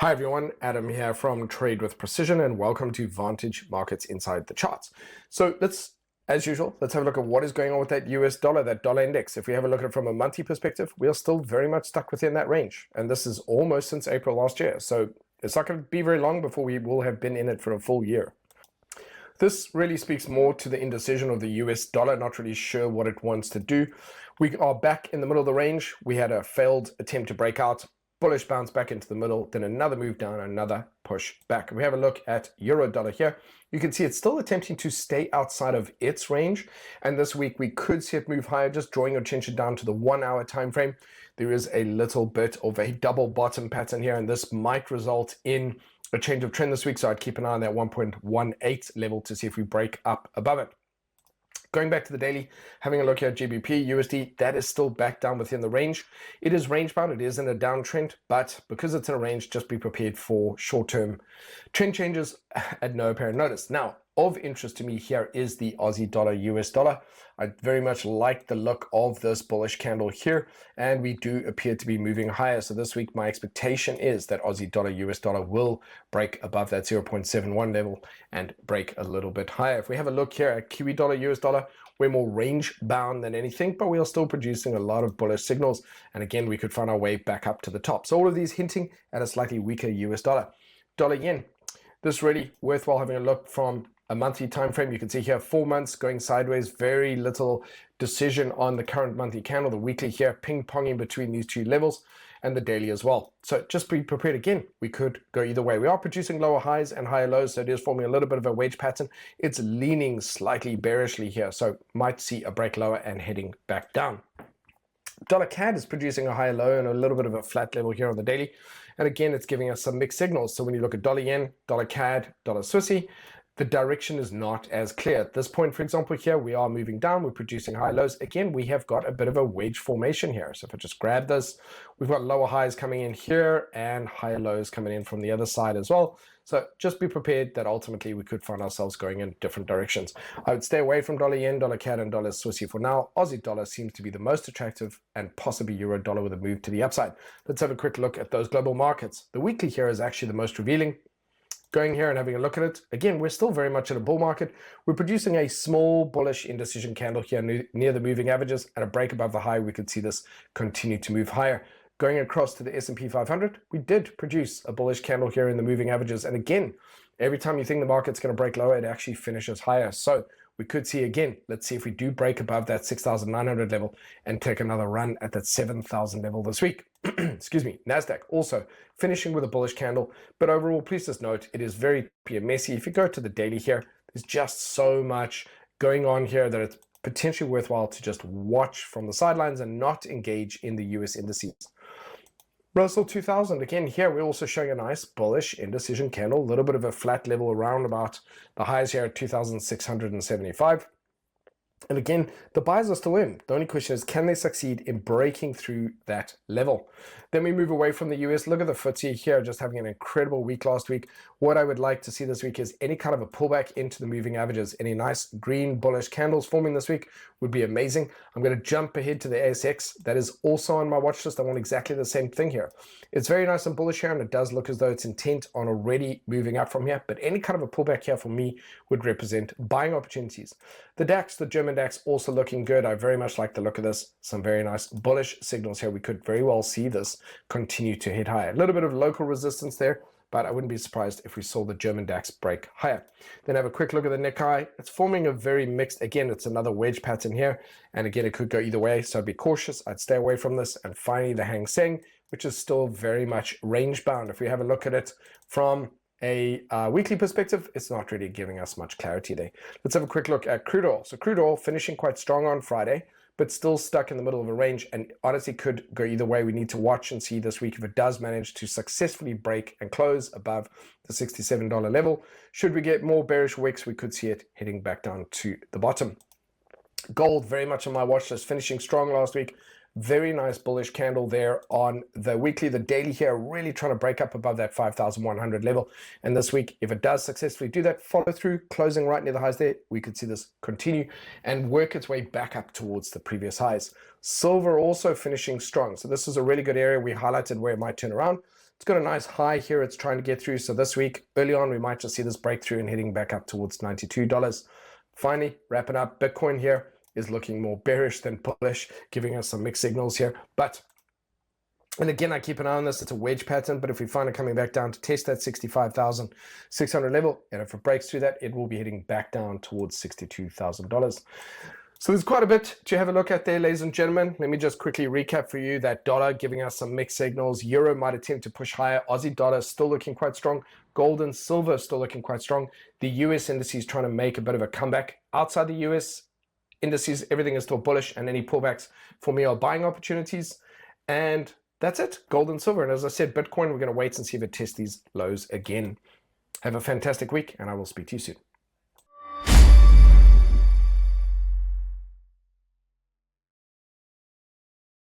Hi everyone, Adam here from Trade with Precision and welcome to Vantage Markets Inside the Charts. So as usual, let's have a look at what is going on with that US dollar, that dollar index. If we have a look at it from a monthly perspective, we are still very much stuck within that range. And this is almost since April last year. So it's not going to be very long before we will have been in it for a full year. This really speaks more to the indecision of the US dollar, not really sure what it wants to do. We are back in the middle of the range. We had a failed attempt to break out. Bullish bounce back into the middle, then another move down, another push back. If we have a look at euro dollar here, you can see it's still attempting to stay outside of its range. And this week we could see it move higher, just drawing your attention down to the 1 hour time frame. There is a little bit of a double bottom pattern here, and this might result in a change of trend this week. So I'd keep an eye on that 1.18 level to see if we break up above it. Going back to the daily, having a look here at GBP, USD, that is still back down within the range. It is range bound, it is in a downtrend, but because it's in a range, just be prepared for short-term trend changes at no apparent notice. Now, of interest to me here is the Aussie dollar, US dollar. I very much like the look of this bullish candle here, and we do appear to be moving higher. So this week, my expectation is that Aussie dollar, US dollar will break above that 0.71 level and break a little bit higher. If we have a look here at Kiwi dollar, US dollar, we're more range bound than anything, but we are still producing a lot of bullish signals. And again, we could find our way back up to the top. So all of these hinting at a slightly weaker US dollar. Dollar yen, this really worthwhile having a look from a monthly time frame. You can see here 4 months going sideways, very little decision on the current monthly candle. The weekly here ping-ponging between these two levels, and the daily as well. So just be prepared. Again, we could go either way. We are producing lower highs and higher lows, so it is forming a little bit of a wedge pattern. It's leaning slightly bearishly here, so might see a break lower and heading back down. Dollar CAD is producing a higher low and a little bit of a flat level here on the daily. And again, it's giving us some mixed signals. So when you look at dollar yen, dollar CAD, dollar Swissy, the direction is not as clear. At this point, for example, here we are moving down, we're producing high lows. Again, we have got a bit of a wedge formation here. So if I just grab this, we've got lower highs coming in here and higher lows coming in from the other side as well. So just be prepared that ultimately we could find ourselves going in different directions. I would stay away from dollar yen, dollar CAD, and dollar Swissy for now. Aussie dollar seems to be the most attractive, and possibly euro dollar with a move to the upside. Let's have a quick look at those global markets. The weekly here is actually the most revealing. Going here and having a look at it, again, we're still very much in a bull market. We're producing a small bullish indecision candle here near the moving averages. At a break above the high, we could see this continue to move higher. Going across to the S&P 500, we did produce a bullish candle here in the moving averages. And again, every time you think the market's going to break lower, it actually finishes higher. So we could see again, let's see if we do break above that 6,900 level and take another run at that 7,000 level this week. Excuse me. NASDAQ also finishing with a bullish candle, but overall, please just note, it is very messy. If you go to the daily here, there's just so much going on here that it's potentially worthwhile to just watch from the sidelines and not engage in the US indices. Russell 2000, again, here we're also showing a nice bullish indecision candle, a little bit of a flat level around about the highs here at 2,675. And again, the buyers are still in. The only question is, can they succeed in breaking through that level? Then we move away from the US. Look at the FTSE here, just having an incredible week last week. What I would like to see this week is any kind of a pullback into the moving averages. Any nice green bullish candles forming this week would be amazing. I'm going to jump ahead to the ASX. That is also on my watch list. I want exactly the same thing here. It's very nice and bullish here, and it does look as though it's intent on already moving up from here. But any kind of a pullback here for me would represent buying opportunities. The DAX, the German DAX, also looking good. I very much like the look of this. Some very nice bullish signals here. We could very well see this continue to head higher. A little bit of local resistance there, but I wouldn't be surprised if we saw the German DAX break higher. Then have a quick look at the Nikkei. It's forming a very mixed, again, it's another wedge pattern here. And again, it could go either way, so I'd be cautious. I'd stay away from this. And finally, the Hang Seng, which is still very much range bound. If we have a look at it from a weekly perspective, it's not really giving us much clarity there. Let's have a quick look at crude oil. So crude oil finishing quite strong on Friday, but still stuck in the middle of a range, and honestly could go either way. We need to watch and see this week if it does manage to successfully break and close above the $67 level. Should we get more bearish wicks, we could see it heading back down to the bottom. Gold very much on my watch list, finishing strong last week. Very nice bullish candle there on the weekly. The daily here really trying to break up above that 5,100 level. And this week, if it does successfully do that, follow through, closing right near the highs there, we could see this continue and work its way back up towards the previous highs. Silver also finishing strong. So this is a really good area. We highlighted where it might turn around. It's got a nice high here it's trying to get through. So this week, early on, we might just see this breakthrough and heading back up towards $92. Finally, wrapping up, Bitcoin here is looking more bearish than bullish, giving us some mixed signals here. And again, I keep an eye on this. It's a wedge pattern, but if we find it coming back down to test that 65,600 level, and if it breaks through that, it will be heading back down towards $62,000. So there's quite a bit to have a look at there, ladies and gentlemen. Let me just quickly recap for you. That dollar giving us some mixed signals. Euro might attempt to push higher. Aussie dollar still looking quite strong. Gold and silver still looking quite strong. The US indices trying to make a bit of a comeback. Outside the US indices, everything is still bullish, and any pullbacks for me are buying opportunities. And that's it, gold and silver. And as I said, Bitcoin, we're going to wait and see if it tests these lows again. Have a fantastic week, and I will speak to you soon.